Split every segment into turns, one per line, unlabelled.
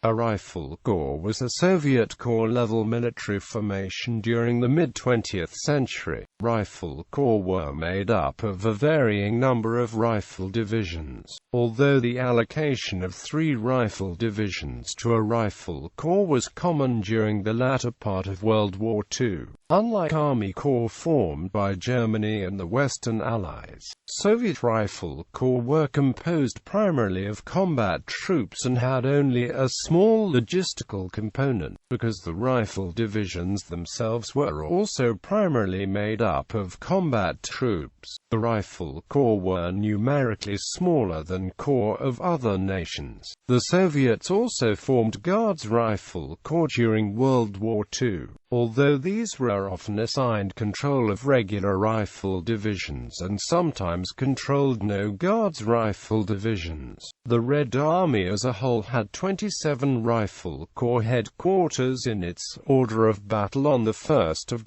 A rifle corps was a Soviet corps-level military formation during the mid-20th century. Rifle corps were made up of a varying number of rifle divisions, although the allocation of 3 rifle divisions to a rifle corps was common during the latter part of World War II. Unlike Army Corps formed by Germany and the Western Allies, Soviet rifle corps were composed primarily of combat troops and had only a small logistical component, because the rifle divisions themselves were also primarily made up of combat troops. The rifle corps were numerically smaller than corps of other nations. The Soviets also formed Guards Rifle Corps during World War II. Although these were often assigned control of regular rifle divisions and sometimes controlled no Guards Rifle divisions, the Red Army as a whole had 27 Rifle Corps headquarters in its order of battle on 1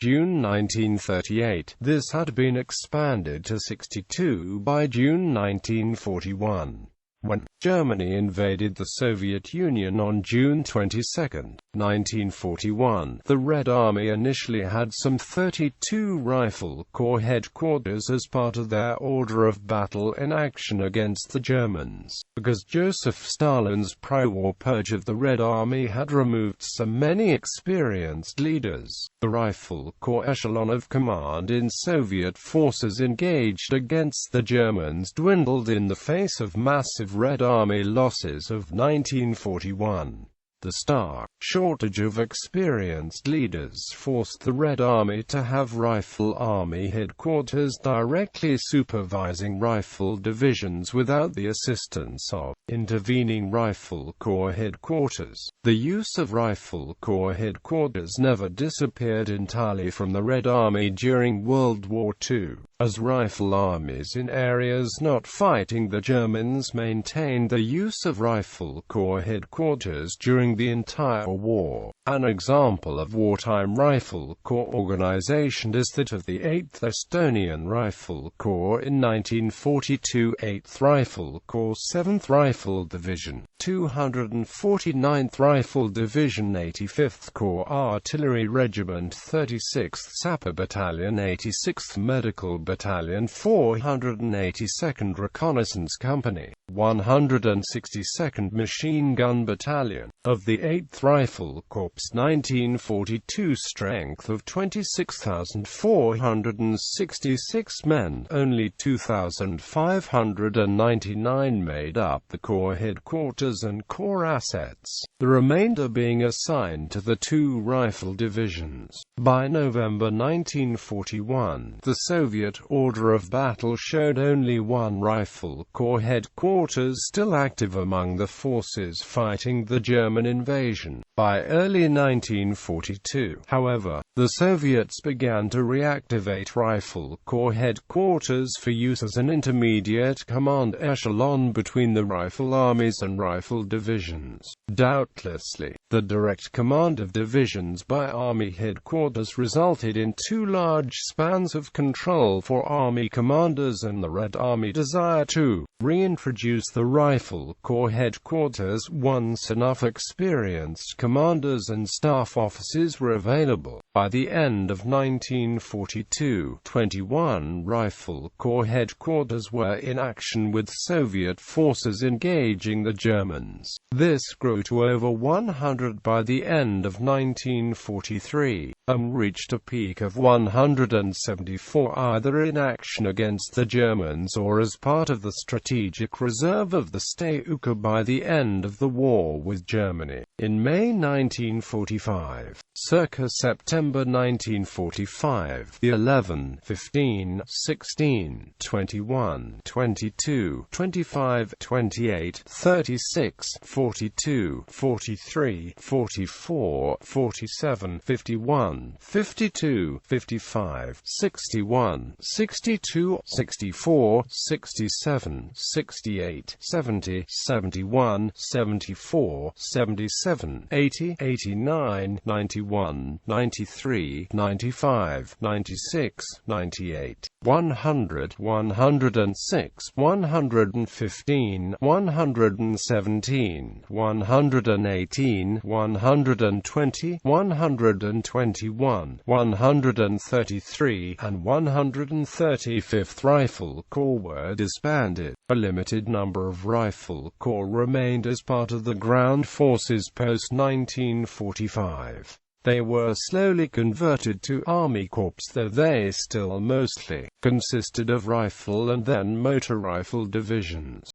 June 1938. This had been expanded to 62 by June 1941. When Germany invaded the Soviet Union on June 22, 1941, the Red Army initially had some 32 Rifle Corps headquarters as part of their order of battle in action against the Germans. Because Joseph Stalin's pro-war purge of the Red Army had removed so many experienced leaders, the Rifle Corps echelon of command in Soviet forces engaged against the Germans dwindled in the face of massive Red Army losses of 1941. The stark shortage of experienced leaders forced the Red Army to have Rifle Army headquarters directly supervising rifle divisions without the assistance of intervening Rifle Corps headquarters. The use of Rifle Corps headquarters never disappeared entirely from the Red Army during World War II, as rifle armies in areas not fighting the Germans maintained the use of Rifle Corps headquarters during the entire war. An example of wartime Rifle Corps organization is that of the 8th Estonian Rifle Corps in 1942, 8th Rifle Corps 7th Rifle Division, 249th Rifle Division, 85th Corps Artillery Regiment, 36th Sapper Battalion, 86th Medical Battalion, 482nd Reconnaissance Company, 162nd Machine Gun Battalion. Of the 8th Rifle Corps 1942 strength of 26,466 men, only 2,599 made up the Corps headquarters and Corps assets, the remainder being assigned to the 2 rifle divisions. By November 1941, the Soviet order of battle showed only 1 Rifle Corps headquarters still active among the forces fighting the German invasion. By early 1942, however, the Soviets began to reactivate Rifle Corps headquarters for use as an intermediate command echelon between the rifle armies and rifle divisions. Doubtlessly, the direct command of divisions by Army headquarters resulted in 2 large spans of control for Army commanders, and the Red Army desire to reintroduce the Rifle Corps headquarters once enough experienced commanders and staff officers were available. By the end of 1942, 21 Rifle Corps headquarters were in action with Soviet forces engaging the Germans. This grew to over 100 by the end of 1943, and reached a peak of 174 either in action against the Germans or as part of the strategic reserve of the Stateuka by the end of the war with Germany. In May 1945, circa September 1945, the 11, 15, 16, 21, 22, 25, 28, 36, 42, 43, 44, 47, 51, 52, 55, 61, 62, 64, 67, 68, 70, 71, 74, 77, 80, 89, 91, 93, 93, 95, 96, 98, 100, 106, 115, 117, 118, 120, 121, 133, and 135th Rifle Corps were disbanded. A limited number of Rifle Corps remained as part of the ground forces post-1945. They were slowly converted to Army Corps, though they still mostly consisted of rifle and then motor rifle divisions.